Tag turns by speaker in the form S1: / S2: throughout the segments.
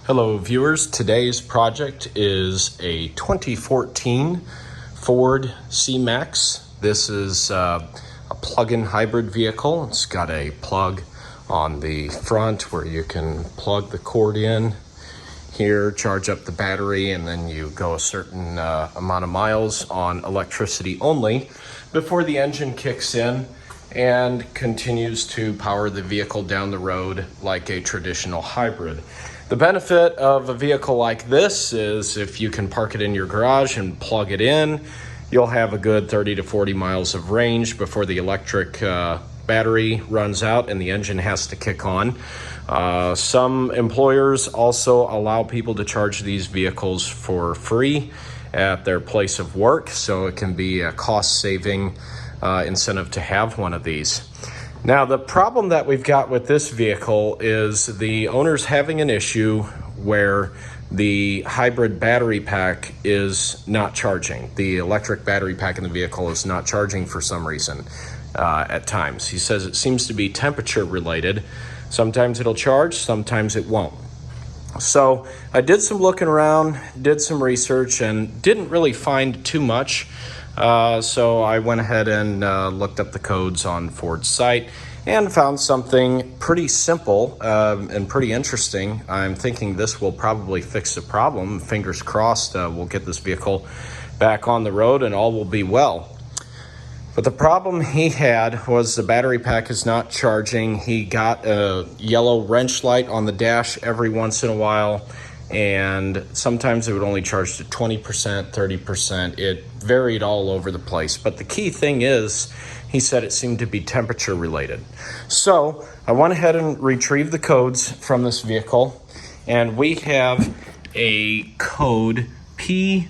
S1: Hello viewers, today's project is a 2014 Ford C-Max. This is a plug-in hybrid vehicle. It's got a plug on the front where you can plug the cord in here, charge up the battery, and then you go a certain amount of miles on electricity only before the engine kicks in and continues to power the vehicle down the road like a traditional hybrid. The benefit of a vehicle like this is if you can park it in your garage and plug it in, you'll have a good 30 to 40 miles of range before the electric battery runs out and the engine has to kick on. Some employers also allow people to charge these vehicles for free at their place of work, so it can be a cost-saving incentive to have one of these. Now, the problem that we've got with this vehicle is the owner's having an issue where the hybrid battery pack is not charging. The electric battery pack in the vehicle is not charging for some reason at times. He says it seems to be temperature related. Sometimes it'll charge, sometimes it won't. So I did some looking around, did some research, and didn't really find too much. So I went ahead and looked up the codes on Ford's site and found something pretty simple and pretty interesting. I'm thinking this will probably fix the problem. Fingers crossed, we'll get this vehicle back on the road and all will be well. But the problem he had was the battery pack is not charging. He got a yellow wrench light on the dash every once in a while, and sometimes it would only charge to 20%, 30%. It varied all over the place. But the key thing is, he said it seemed to be temperature related. So I went ahead and retrieved the codes from this vehicle, and we have a code P0D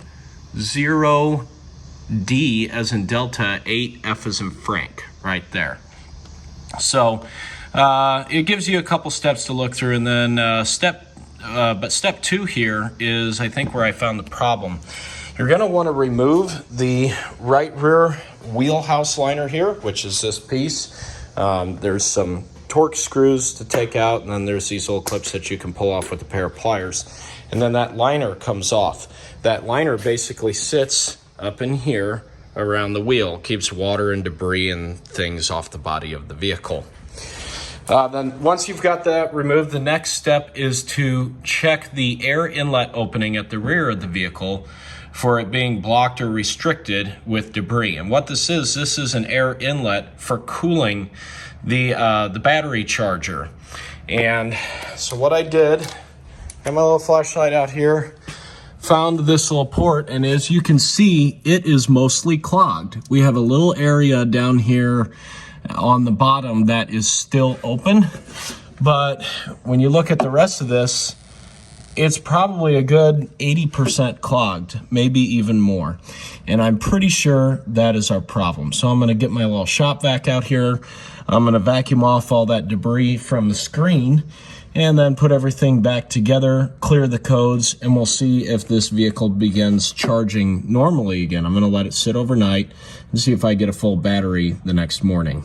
S1: as in Delta, 8F as in Frank, right there. So it gives you a couple steps to look through, and then step 2 here is, I think, where I found the problem. You're going to want to remove the right rear wheelhouse liner here, which is this piece. There's some torque screws to take out, and then there's these little clips that you can pull off with a pair of pliers. And then that liner comes off. That liner basically sits up in here around the wheel, keeps water and debris and things off the body of the vehicle. Then once you've got that removed, the next step is to check the air inlet opening at the rear of the vehicle for it being blocked or restricted with debris. And what this is an air inlet for cooling the battery charger. And so what I did, got my little flashlight out here, found this little port, and as you can see, it is mostly clogged. We have a little area down here on the bottom that is still open, but when you look at the rest of this, it's probably a good 80% clogged, maybe even more. And I'm pretty sure that is our problem. So I'm gonna get my little shop vac out here. I'm gonna vacuum off all that debris from the screen and then put everything back together, clear the codes, and we'll see if this vehicle begins charging normally again. I'm gonna let it sit overnight and see if I get a full battery the next morning.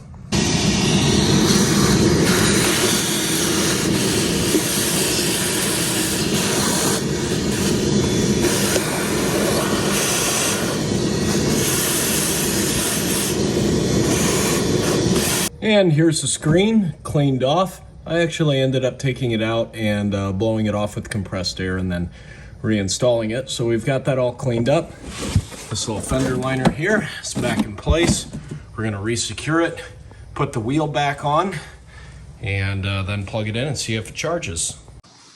S1: And here's the screen cleaned off. I actually ended up taking it out and blowing it off with compressed air and then reinstalling it. So we've got that all cleaned up. This little fender liner here is back in place. We're gonna re-secure it, put the wheel back on, and then plug it in and see if it charges.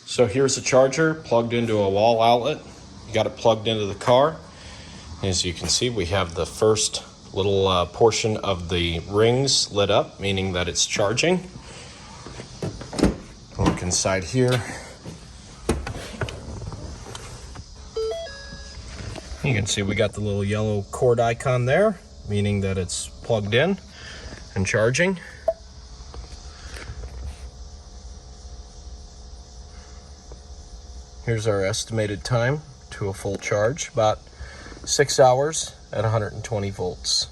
S1: So here's the charger plugged into a wall outlet. You got it plugged into the car. As you can see, we have the first little portion of the rings lit up, meaning that it's charging. Look inside here. You can see we got the little yellow cord icon there, meaning that it's plugged in and charging. Here's our estimated time to a full charge, about 6 hours at 120 volts.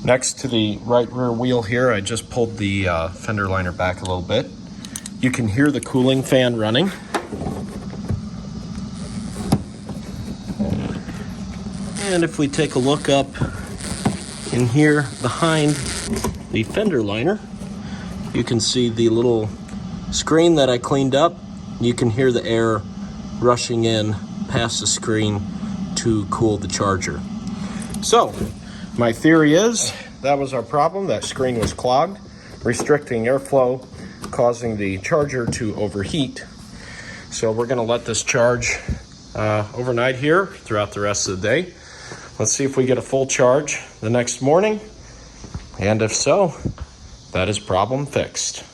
S1: Next to the right rear wheel here, I just pulled the fender liner back a little bit. You can hear the cooling fan running. And if we take a look up in here behind the fender liner, you can see the little screen that I cleaned up. You can hear the air rushing in past the screen to cool the charger. So, my theory is that was our problem. That screen was clogged, restricting airflow, causing the charger to overheat. So we're gonna let this charge overnight here throughout the rest of the day. Let's see if we get a full charge the next morning. And if so, that is problem fixed.